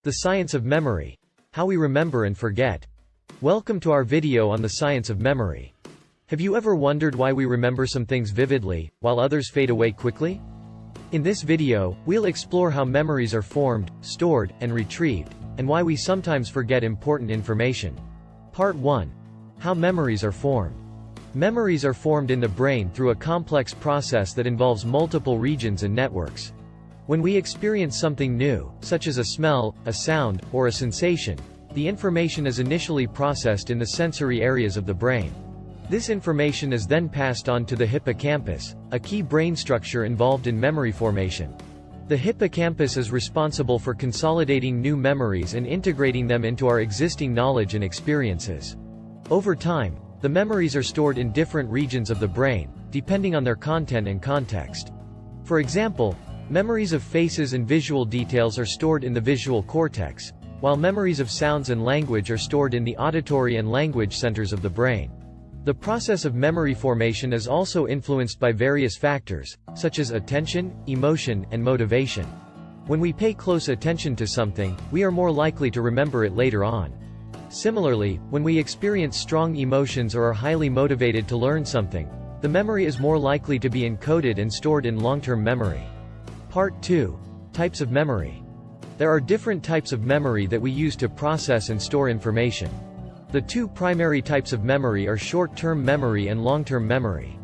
The science of memory. How we remember and forget. Welcome to our video on the science of memory. Have you ever wondered why we remember some things vividly, while others fade away quickly? In this video, we'll explore how memories are formed, stored, and retrieved, and why we sometimes forget important information. Part 1. How memories are formed. Memories are formed in the brain through a complex process that involves multiple regions and networks. When we experience something new, such as a smell, a sound, or a sensation, the information is initially processed in the sensory areas of the brain. This information is then passed on to the hippocampus, a key brain structure involved in memory formation. The hippocampus is responsible for consolidating new memories and integrating them into our existing knowledge and experiences. Over time, the memories are stored in different regions of the brain, depending on their content and context. For example, memories of faces and visual details are stored in the visual cortex, while memories of sounds and language are stored in the auditory and language centers of the brain. The process of memory formation is also influenced by various factors, such as attention, emotion, and motivation. When we pay close attention to something, we are more likely to remember it later on. Similarly, when we experience strong emotions or are highly motivated to learn something, the memory is more likely to be encoded and stored in long-term memory. Part 2. Types of memory. There are different types of memory that we use to process and store information. The two primary types of memory are short-term memory and long-term memory.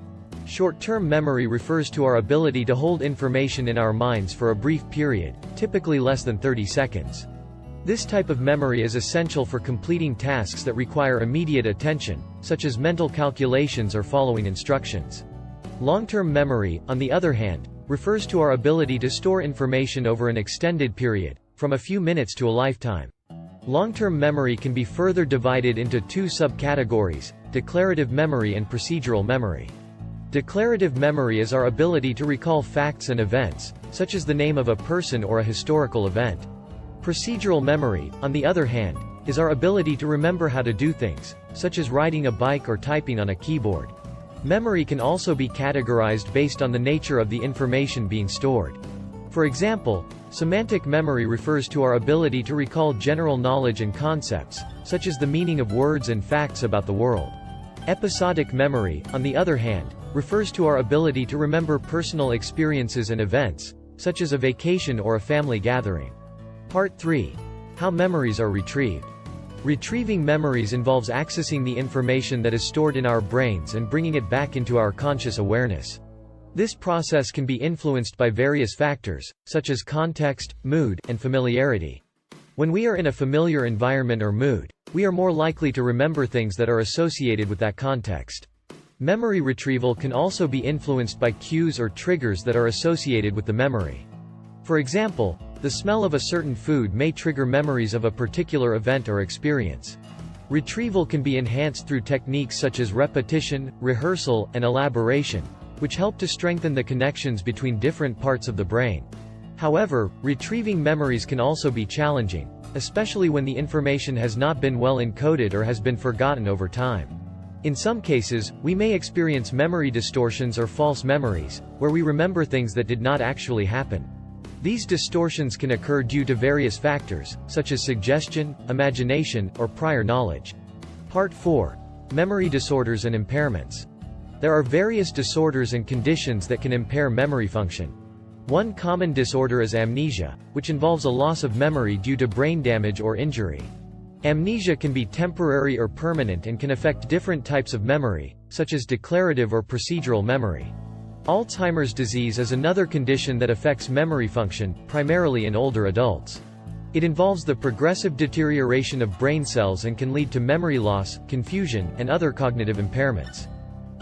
Short-term memory refers to our ability to hold information in our minds for a brief period, typically less than 30 seconds. This type of memory is essential for completing tasks that require immediate attention, such as mental calculations or following instructions. Long-term memory, on the other hand, refers to our ability to store information over an extended period, from a few minutes to a lifetime. Long-term memory can be further divided into two subcategories: declarative memory and procedural memory. Declarative memory is our ability to recall facts and events, such as the name of a person or a historical event. Procedural memory, on the other hand, is our ability to remember how to do things, such as riding a bike or typing on a keyboard. Memory can also be categorized based on the nature of the information being stored. For example, semantic memory refers to our ability to recall general knowledge and concepts, such as the meaning of words and facts about the world. Episodic memory, on the other hand, refers to our ability to remember personal experiences and events, such as a vacation or a family gathering. Part 3. How memories are retrieved. Retrieving memories involves accessing the information that is stored in our brains and bringing it back into our conscious awareness. This process can be influenced by various factors, such as context, mood, and familiarity. When we are in a familiar environment or mood, we are more likely to remember things that are associated with that context. Memory retrieval can also be influenced by cues or triggers that are associated with the memory. For example, the smell of a certain food may trigger memories of a particular event or experience. Retrieval can be enhanced through techniques such as repetition, rehearsal, and elaboration, which help to strengthen the connections between different parts of the brain. However, retrieving memories can also be challenging, especially when the information has not been well encoded or has been forgotten over time. In some cases, we may experience memory distortions or false memories, where we remember things that did not actually happen. These distortions can occur due to various factors, such as suggestion, imagination, or prior knowledge. Part 4. Memory disorders and impairments. There are various disorders and conditions that can impair memory function. One common disorder is amnesia, which involves a loss of memory due to brain damage or injury. Amnesia can be temporary or permanent and can affect different types of memory, such as declarative or procedural memory. Alzheimer's disease is another condition that affects memory function, primarily in older adults. It involves the progressive deterioration of brain cells and can lead to memory loss, confusion, and other cognitive impairments.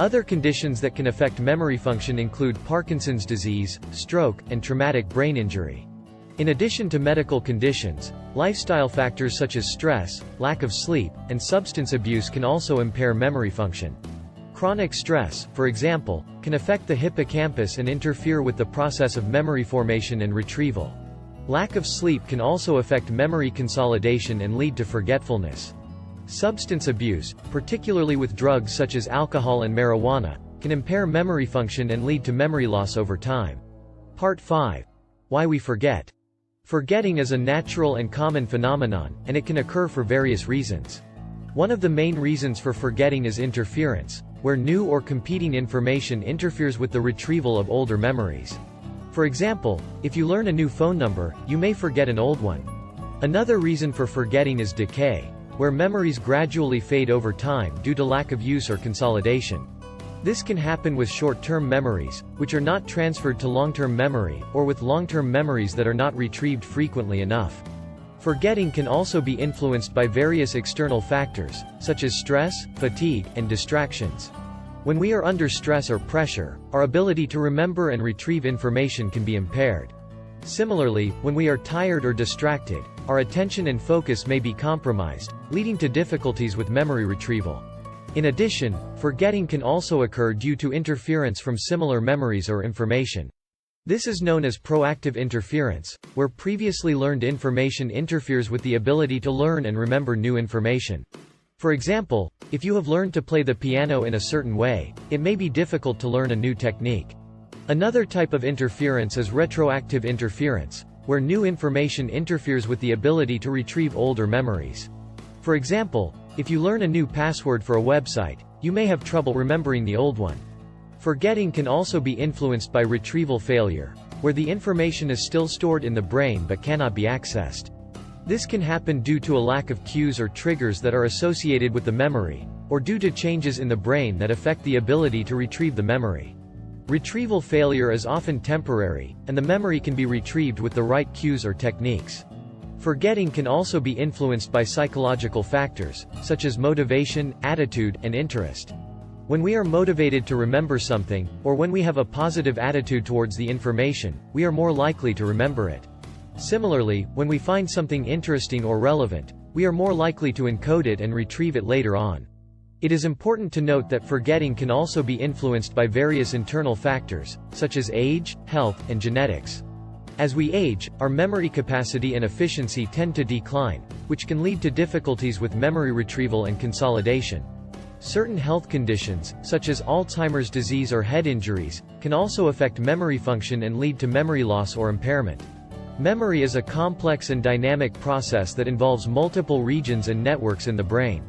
Other conditions that can affect memory function include Parkinson's disease, stroke, and traumatic brain injury. In addition to medical conditions, lifestyle factors such as stress, lack of sleep, and substance abuse can also impair memory function. Chronic stress, for example, can affect the hippocampus and interfere with the process of memory formation and retrieval. Lack of sleep can also affect memory consolidation and lead to forgetfulness. Substance abuse, particularly with drugs such as alcohol and marijuana, can impair memory function and lead to memory loss over time. Part 5. Why we forget. Forgetting is a natural and common phenomenon, and it can occur for various reasons. One of the main reasons for forgetting is interference, where new or competing information interferes with the retrieval of older memories. For example, if you learn a new phone number, you may forget an old one. Another reason for forgetting is decay, where memories gradually fade over time due to lack of use or consolidation. This can happen with short-term memories, which are not transferred to long-term memory, or with long-term memories that are not retrieved frequently enough. Forgetting can also be influenced by various external factors, such as stress, fatigue, and distractions. When we are under stress or pressure, our ability to remember and retrieve information can be impaired. Similarly, when we are tired or distracted, our attention and focus may be compromised, leading to difficulties with memory retrieval. In addition, forgetting can also occur due to interference from similar memories or information. This is known as proactive interference, where previously learned information interferes with the ability to learn and remember new information. For example, if you have learned to play the piano in a certain way, it may be difficult to learn a new technique. Another type of interference is retroactive interference, where new information interferes with the ability to retrieve older memories. For example, if you learn a new password for a website, you may have trouble remembering the old one. Forgetting can also be influenced by retrieval failure, where the information is still stored in the brain but cannot be accessed. This can happen due to a lack of cues or triggers that are associated with the memory, or due to changes in the brain that affect the ability to retrieve the memory. Retrieval failure is often temporary, and the memory can be retrieved with the right cues or techniques. Forgetting can also be influenced by psychological factors, such as motivation, attitude, and interest. When we are motivated to remember something, or when we have a positive attitude towards the information, we are more likely to remember it. Similarly, when we find something interesting or relevant, we are more likely to encode it and retrieve it later on. It is important to note that forgetting can also be influenced by various internal factors, such as age, health, and genetics. As we age, our memory capacity and efficiency tend to decline, which can lead to difficulties with memory retrieval and consolidation. Certain health conditions, such as Alzheimer's disease or head injuries, can also affect memory function and lead to memory loss or impairment. Memory is a complex and dynamic process that involves multiple regions and networks in the brain.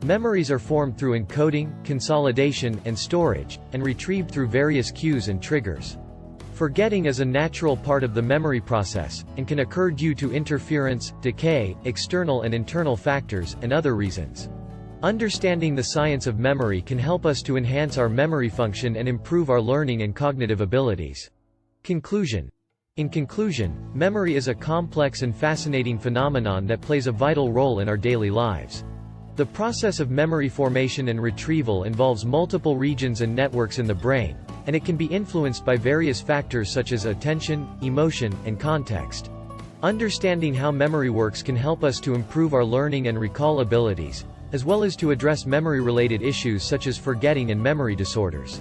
Memories are formed through encoding, consolidation, and storage, and retrieved through various cues and triggers. Forgetting is a natural part of the memory process, and can occur due to interference, decay, external and internal factors, and other reasons. Understanding the science of memory can help us to enhance our memory function and improve our learning and cognitive abilities. Conclusion. In conclusion, memory is a complex and fascinating phenomenon that plays a vital role in our daily lives. The process of memory formation and retrieval involves multiple regions and networks in the brain, and it can be influenced by various factors such as attention, emotion, and context. Understanding how memory works can help us to improve our learning and recall abilities, as well as to address memory-related issues such as forgetting and memory disorders.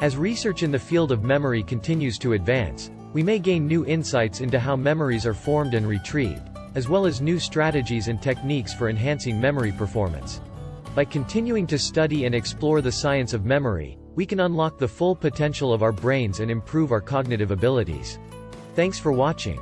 As research in the field of memory continues to advance, we may gain new insights into how memories are formed and retrieved, as well as new strategies and techniques for enhancing memory performance. By continuing to study and explore the science of memory, we can unlock the full potential of our brains and improve our cognitive abilities. Thanks for watching.